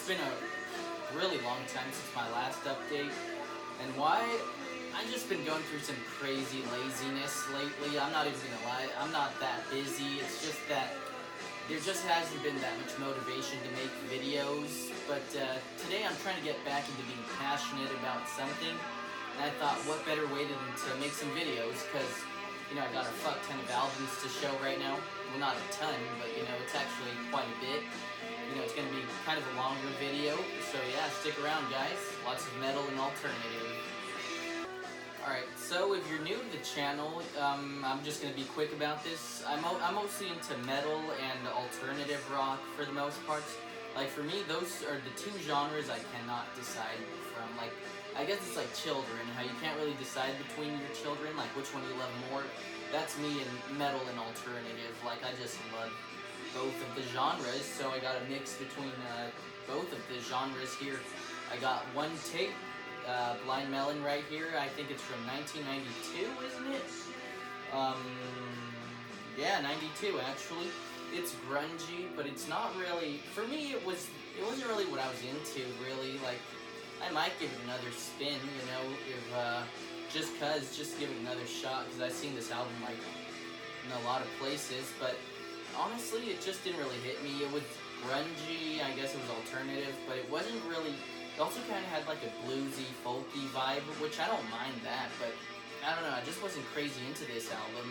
it's been a really long time since my last update. And why? I've just been going through some crazy laziness lately. I'm not even gonna lie, I'm not that busy. It's just that there just hasn't been that much motivation to make videos. But today I'm trying to get back into being passionate about something. And I thought, what better way than to make some videos? Because, you know, I got a fuck ton of albums to show right now. Well, not a ton, but, you know, it's actually quite a bit. You know, it's going to be kind of a longer video. So, yeah, stick around, guys. Lots of metal and alternative. Alright, so if you're new to the channel, I'm just going to be quick about this. I'm mostly into metal and alternative rock for the most part. Like, for me, those are the two genres I cannot decide from. Like, I guess it's like children, how you can't really decide between your children, like which one you love more. That's me in metal and alternative. Like, I just love both of the genres, so I got a mix between both of the genres here. I got one tape, Blind Melon right here. I think it's from 1992, isn't it? Yeah, 92 actually. It's grungy, but it's not really, for me it wasn't really what I was into, really. Like, I might give it another spin, you know, if just give it another shot, because I've seen this album like in a lot of places, but honestly it just didn't really hit me. It was grungy, I guess it was alternative, but it wasn't really. It also kind of had like a bluesy, folky vibe, which I don't mind that, but I don't know, I just wasn't crazy into this album.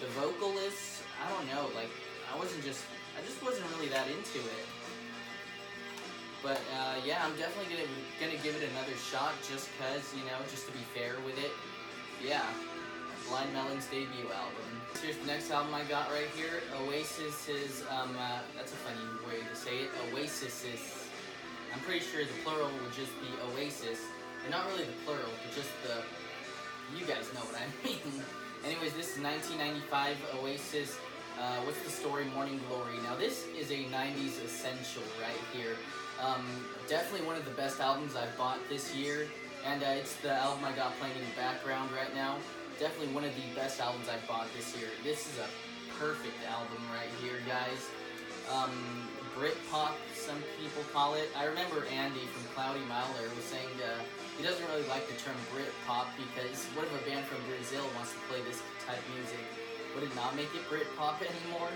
The vocalists, I don't know, like I just wasn't really that into it. But yeah, I'm definitely gonna give it another shot, just cause, you know, just to be fair with it. Yeah, Blind Melon's debut album. Here's the next album I got right here. Oasis's, that's a funny way to say it. Oasis's. I'm pretty sure the plural would just be Oasis. And not really the plural, but just the, you guys know what I mean. Anyways, this is 1995 Oasis. What's the story? Morning Glory. Now this is a 90s essential right here. Definitely one of the best albums I've bought this year, and it's the album I got playing in the background right now. Definitely one of the best albums I've bought this year. This is a perfect album right here, guys. Britpop, some people call it. I remember Andy from Cloudy Miler was saying he doesn't really like the term Britpop, because what if a band from Brazil wants to play this type of music? Would it not make it Britpop anymore?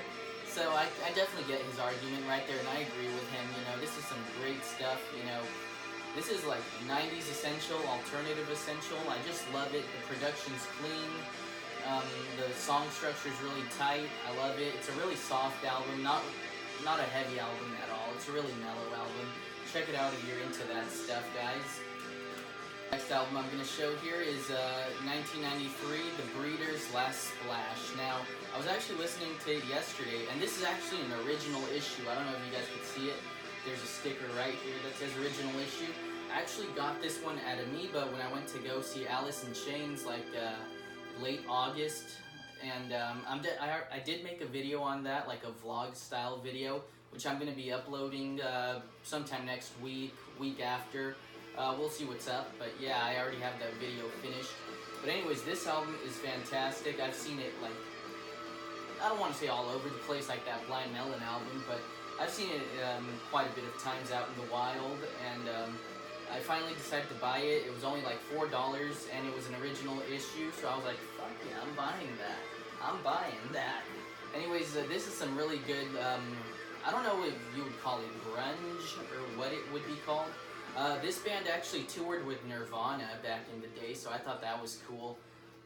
So I definitely get his argument right there, and I agree with him. You know, this is some great stuff, you know. This is like 90s essential, alternative essential. I just love it. The production's clean. The song structure is really tight. I love it. It's a really soft album, not a heavy album at all. It's a really mellow album. Check it out if you're into that stuff, guys. Next album I'm going to show here is 1993, The Breeders' Last Splash. Now, I was actually listening to it yesterday, and this is actually an original issue. I don't know if you guys can see it. There's a sticker right here that says original issue. I actually got this one at Amoeba when I went to go see Alice in Chains, like late August. And I did make a video on that, like a vlog style video, which I'm going to be uploading sometime next week after. We'll see what's up, but yeah, I already have that video finished. But anyways, this album is fantastic. I've seen it, like, I don't want to say all over the place like that Blind Melon album, but I've seen it quite a bit of times out in the wild, and I finally decided to buy it. It was only like $4, and it was an original issue, so I was like, fuck yeah, I'm buying that. I'm buying that. Anyways, this is some really good, I don't know if you would call it grunge, or what it would be called. This band actually toured with Nirvana back in the day, so I thought that was cool.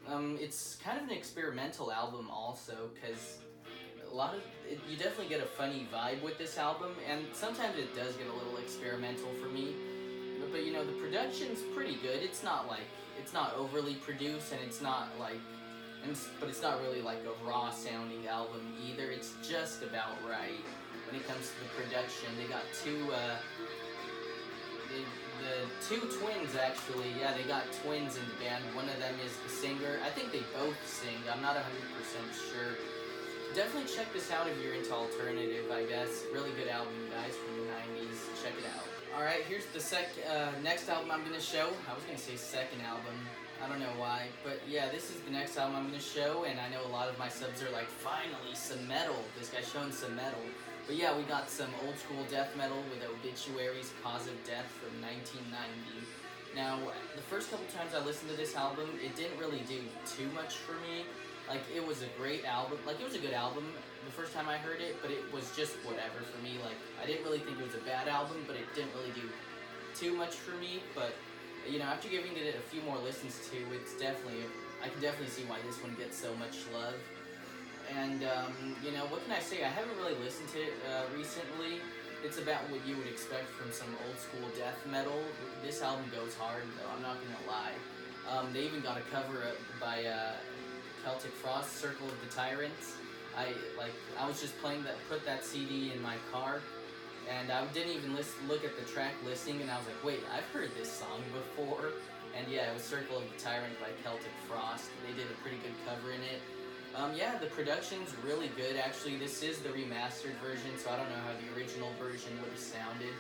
It's kind of an experimental album also, because you definitely get a funny vibe with this album, and sometimes it does get a little experimental for me. But you know, the production's pretty good. It's not overly produced, and it's not like, but it's not really like a raw sounding album either. It's just about right when it comes to the production. They got the two twins, actually. Yeah, they got twins in the band. One of them is the singer. I think they both sing. I'm not 100% sure. Definitely check this out if you're into alternative, I guess. Really good album, guys, from the 90s. Check it out. Alright, here's the next album I'm going to show. I was going to say second album. I don't know why, but yeah, this is the next album I'm going to show, and I know a lot of my subs are like, finally, some metal. This guy's showing some metal. But yeah, we got some old school death metal with Obituary's Cause of Death from 1990. Now, the first couple times I listened to this album, it didn't really do too much for me. Like, it was a great album. Like, it was a good album the first time I heard it, but it was just whatever for me. Like, I didn't really think it was a bad album, but it didn't really do too much for me. But you know, after giving it a few more listens to, it's definitely, I can definitely see why this one gets so much love. And, you know, what can I say? I haven't really listened to it recently. It's about what you would expect from some old school death metal. This album goes hard, though, I'm not gonna lie. They even got a cover by Celtic Frost, Circle of the Tyrants. I was just playing that, put that CD in my car, and I didn't even look at the track listing, and I was like, wait, I've heard this song before. And yeah, it was Circle of the Tyrant by Celtic Frost. They did a pretty good cover in it. Yeah, the production's really good, actually. This is the remastered version, so I don't know how the original version would have sounded.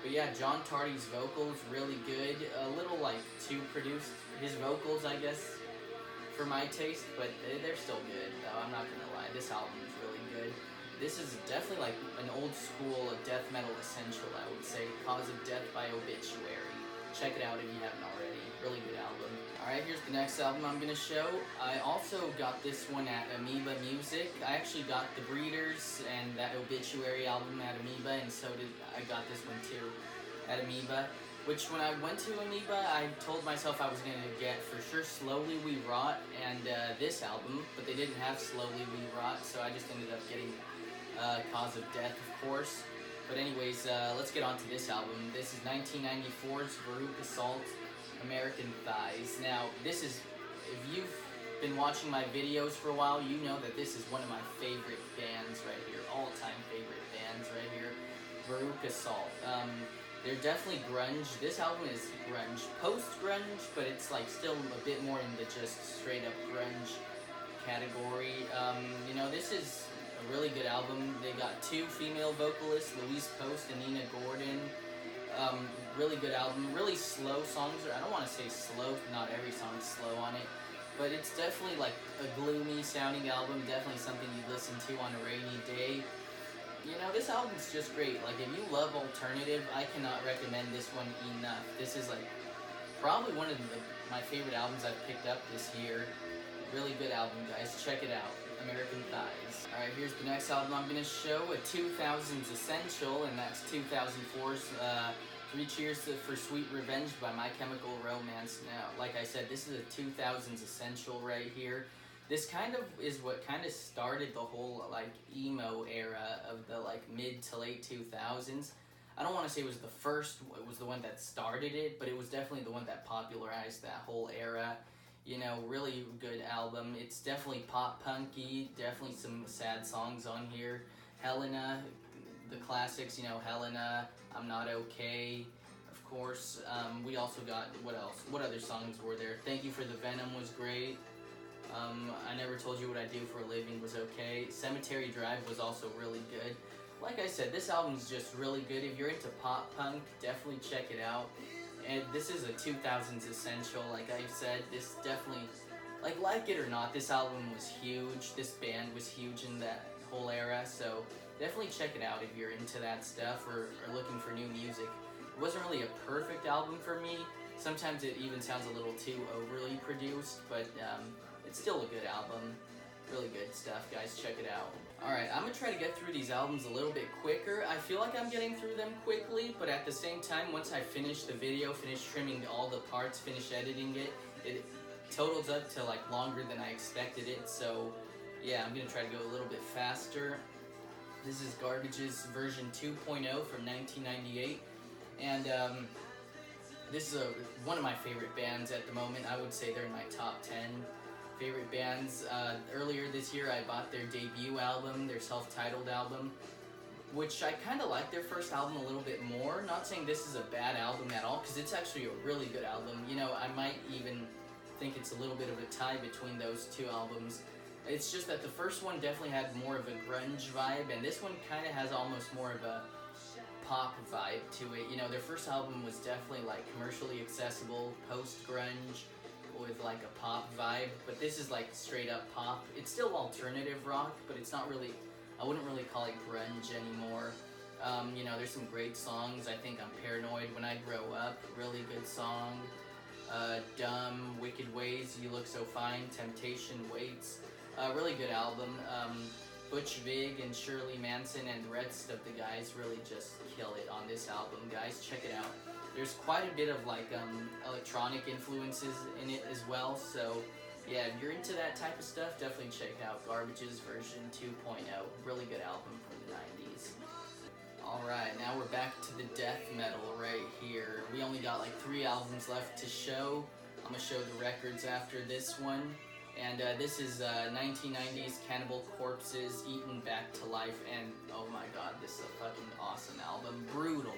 But yeah, John Tardy's vocals, really good. A little, like, too produced. His vocals, I guess, for my taste, but they're still good, though. I'm not gonna lie, this album is really good. This is definitely like an old school death metal essential, I would say. Cause of Death by Obituary. Check it out if you haven't already. Really good album. Alright, here's the next album I'm going to show. I also got this one at Amoeba Music. I actually got The Breeders and that Obituary album at Amoeba, and so I got this one too at Amoeba. Which, when I went to Amoeba, I told myself I was going to get, for sure, Slowly We Rot and this album, but they didn't have Slowly We Rot, so I just ended up getting Cause of Death, of course. But anyways, let's get on to this album. This is 1994's Veruca Salt, American Thighs. Now, this is, if you've been watching my videos for a while, you know that this is one of my favorite bands right here, all-time favorite bands right here, Veruca Salt. They're definitely grunge. This album is grunge, post-grunge, but it's like still a bit more in the just straight-up grunge category. You know, this is a really good album. They got two female vocalists, Louise Post and Nina Gordon. Really good album. Really slow songs. I don't want to say slow, not every song's slow on it, but it's definitely like a gloomy sounding album. Definitely something you listen to on a rainy day. You know, this album's just great. Like, if you love alternative, I cannot recommend this one enough. This is like probably one of my favorite albums I've picked up this year. Really good album, guys. Check it out. American Thighs. Alright, here's the next album I'm going to show, a 2000s essential, and that's 2004's Three Cheers for Sweet Revenge by My Chemical Romance. Now, like I said, this is a 2000s essential right here. This kind of is what kind of started the whole, like, emo era of the, like, mid to late 2000s. I don't want to say it was the first, it was the one that started it, but it was definitely the one that popularized that whole era. You know, really good album. It's definitely pop-punky, definitely some sad songs on here. Helena, the classics, you know, Helena, I'm Not Okay, of course. We also got, what else? What other songs were there? Thank You for the Venom was great. I Never Told You What I Do for a Living was okay. Cemetery Drive was also really good. Like I said, this album's just really good. If you're into pop-punk, definitely check it out. And this is a 2000s essential, like I said. This definitely, like it or not, this album was huge. This band was huge in that whole era, so definitely check it out if you're into that stuff or looking for new music. It wasn't really a perfect album for me. Sometimes it even sounds a little too overly produced, but it's still a good album. Really good stuff, guys. Check it out. Alright, I'm going to try to get through these albums a little bit quicker. I feel like I'm getting through them quickly, but at the same time, once I finish the video, finish trimming all the parts, finish editing it, it totals up to like longer than I expected it. So yeah, I'm going to try to go a little bit faster. This is Garbage's version 2.0 from 1998. And this is one of my favorite bands at the moment. I would say they're in my top 10 favorite bands. Earlier this year I bought their debut album, their self-titled album, which I kind of like their first album a little bit more. Not saying this is a bad album at all, because it's actually a really good album. You know, I might even think it's a little bit of a tie between those two albums. It's just that the first one definitely had more of a grunge vibe, and this one kind of has almost more of a pop vibe to it. You know, their first album was definitely like commercially accessible, post-grunge, with like a pop vibe, but this is like straight up pop. It's still alternative rock, but it's not really, I wouldn't really call it grunge anymore. You know, there's some great songs. I think I'm Paranoid When I Grow Up, really good song. Dumb, Wicked Ways, You Look So Fine, Temptation Waits, really good album. Butch Vig and Shirley Manson and the rest of the guys really just kill it on this album, guys. Check it out. There's quite a bit of like electronic influences in it as well, so yeah, if you're into that type of stuff, definitely check out Garbage's version 2.0. Really good album from the 90s. Alright, now we're back to the death metal right here. We only got like 3 albums left to show. I'm gonna show the records after this one. And this is 1990s Cannibal Corpse's Eaten Back to Life, and oh my god, this is a fucking awesome album. Brutal.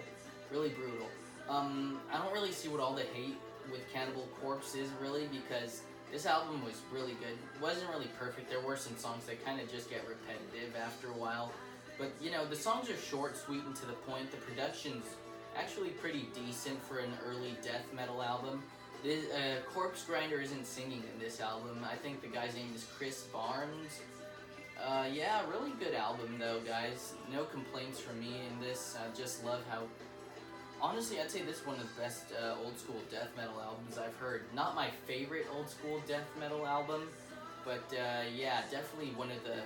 Really brutal. I don't really see what all the hate with Cannibal Corpse is, really, because this album was really good. It wasn't really perfect. There were some songs that kind of just get repetitive after a while. But, you know, the songs are short, sweet, and to the point. The production's actually pretty decent for an early death metal album. This, Corpse Grinder isn't singing in this album. I think the guy's name is Chris Barnes. Yeah, really good album though, guys. No complaints from me in this. I just love how... Honestly, I'd say this is one of the best old school death metal albums I've heard. Not my favorite old school death metal album, but yeah, definitely one of the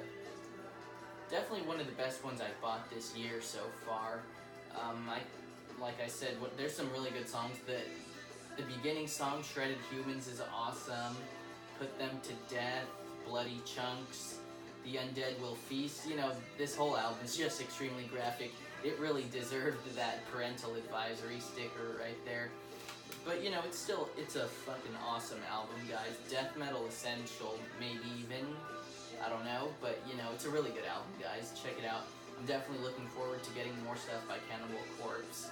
best ones I've bought this year so far. Like I said, there's some really good songs. The beginning song, Shredded Humans, is awesome. Put Them to Death, Bloody Chunks, The Undead Will Feast. You know, this whole album is just extremely graphic. It really deserved that parental advisory sticker right there. But, you know, it's a fucking awesome album, guys. Death metal essential, maybe even. I don't know, but, you know, it's a really good album, guys. Check it out. I'm definitely looking forward to getting more stuff by Cannibal Corpse.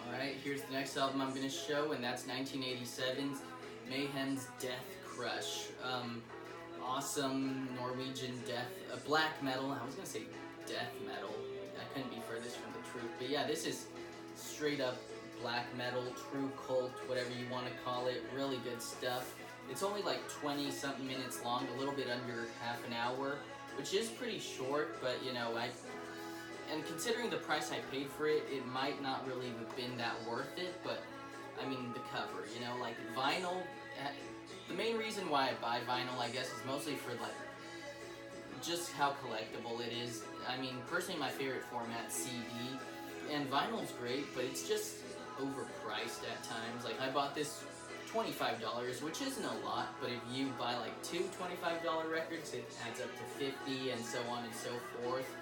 Alright, here's the next album I'm going to show, and that's 1987's Mayhem's Death Crush. Awesome Norwegian black metal. I was going to say death metal. I couldn't be furthest from the truth. But yeah, this is straight up black metal, true cult, whatever you want to call it. Really good stuff. It's only like 20-something minutes long, a little bit under half an hour, which is pretty short, but you know, and considering the price I paid for it, it might not really have been that worth it, but I mean, the cover, you know, like vinyl, the main reason why I buy vinyl, I guess, is mostly for like, just how collectible it is. I mean, personally, my favorite format, CD, and vinyl's great, but it's just overpriced at times. Like, I bought this $25, which isn't a lot, but if you buy like 2 $25 records, it adds up to $50 and so on and so forth.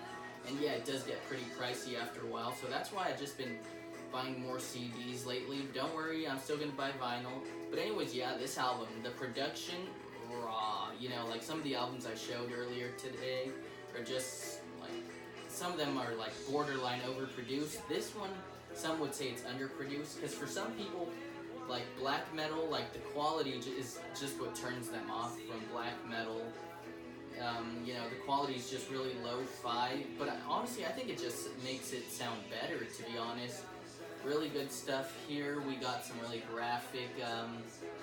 And yeah, it does get pretty pricey after a while, so that's why I've just been buying more CDs lately. Don't worry, I'm still gonna buy vinyl. But anyways, yeah, this album, the production, raw. You know, like some of the albums I showed earlier today are just like, some of them are like borderline overproduced. This one, some would say it's underproduced, because for some people, like black metal, like the quality is just what turns them off from black metal. You know, the quality is just really lo-fi, but honestly, I think it just makes it sound better, to be honest. Really good stuff here. We got some really graphic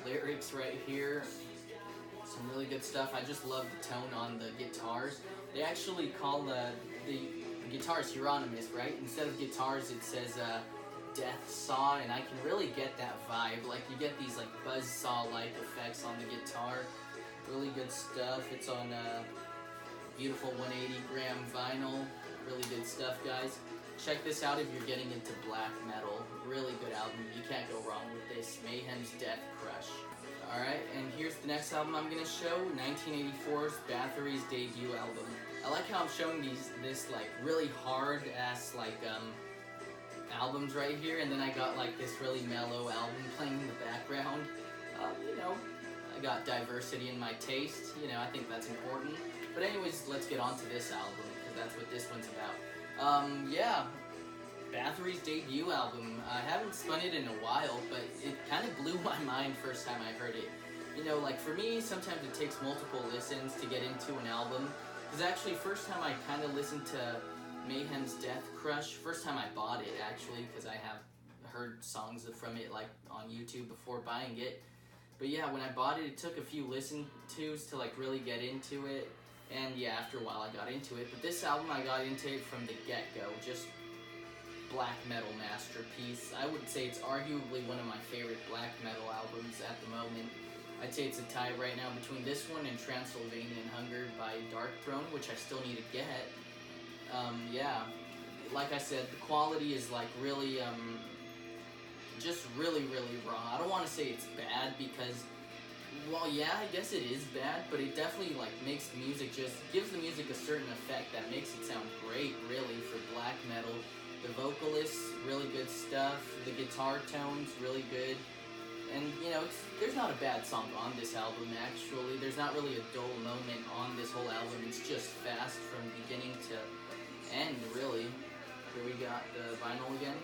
lyrics right here. Some really good stuff. I just love the tone on the guitars. They actually call the guitars Hieronymus, right? Instead of guitars, it says Death Saw, and I can really get that vibe. Like, you get these like buzz saw-like effects on the guitar. Really good stuff. It's on beautiful 180 gram vinyl. Really good stuff, guys. Check this out if you're getting into black metal. Really good album. You can't go wrong with this. Mayhem's Death Crush. Alright, and here's the next album I'm going to show. 1984's Bathory's debut album. I like how I'm showing this like really hard-ass like albums right here, and then I got like this really mellow album playing in the background. You know, I got diversity in my taste. You know, I think that's important. But anyways, let's get on to this album, because that's what this one's about. Yeah, Bathory's debut album. I haven't spun it in a while, but it kind of blew my mind first time I heard it. You know, like for me, sometimes it takes multiple listens to get into an album. Because actually, first time I kind of listened to Mayhem's Death Crush, first time I bought it actually, because I have heard songs from it like on YouTube before buying it. But But yeah, when I bought it, it took a few listen-tos to like really get into it. And yeah, after a while I got into it. But this album, I got into it from the get-go. Just black metal masterpiece. I would say it's arguably one of my favorite black metal albums at the moment. I'd say it's a tie right now between this one and Transylvanian Hunger by Dark Throne, which I still need to get. Yeah, like I said, the quality is like really, just really raw. I don't want to say it's bad because, well, yeah, I guess it is bad, but it definitely like makes the music, just gives the music a certain effect that makes it sound great, really, for black metal. The vocalists, really good stuff. The guitar tones, really good. And, you know, there's not a bad song on this album, actually. There's not really a dull moment on this whole album. It's just fast from beginning to end, really. Here we got the vinyl again.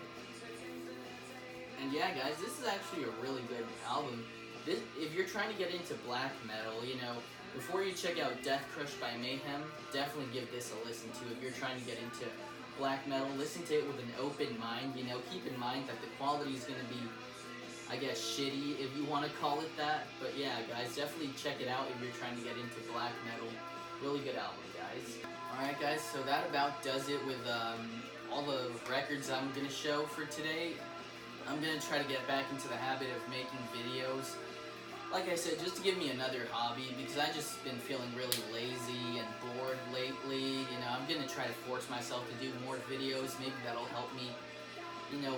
And yeah, guys, this is actually a really good album. If you're trying to get into black metal, you know, before you check out Death Crush by Mayhem, definitely give this a listen to. If you're trying to get into black metal, listen to it with an open mind. You know, keep in mind that the quality is going to be, I guess, shitty, if you want to call it that. But yeah, guys, definitely check it out if you're trying to get into black metal. Really good album, guys. Alright, guys, so that about does it with all the records I'm going to show for today. I'm going to try to get back into the habit of making videos. Like I said, just to give me another hobby, because I just been feeling really lazy and bored lately. You know, I'm going to try to force myself to do more videos. Maybe that'll help me, you know,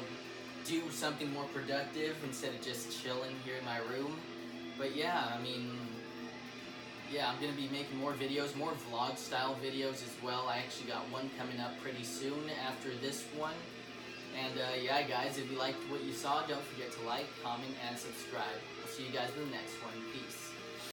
do something more productive instead of just chilling here in my room. But yeah, I mean, yeah, I'm going to be making more videos, more vlog-style videos as well. I actually got one coming up pretty soon after this one. And yeah, guys, if you liked what you saw, don't forget to like, comment, and subscribe. I'll see you guys in the next one. Peace.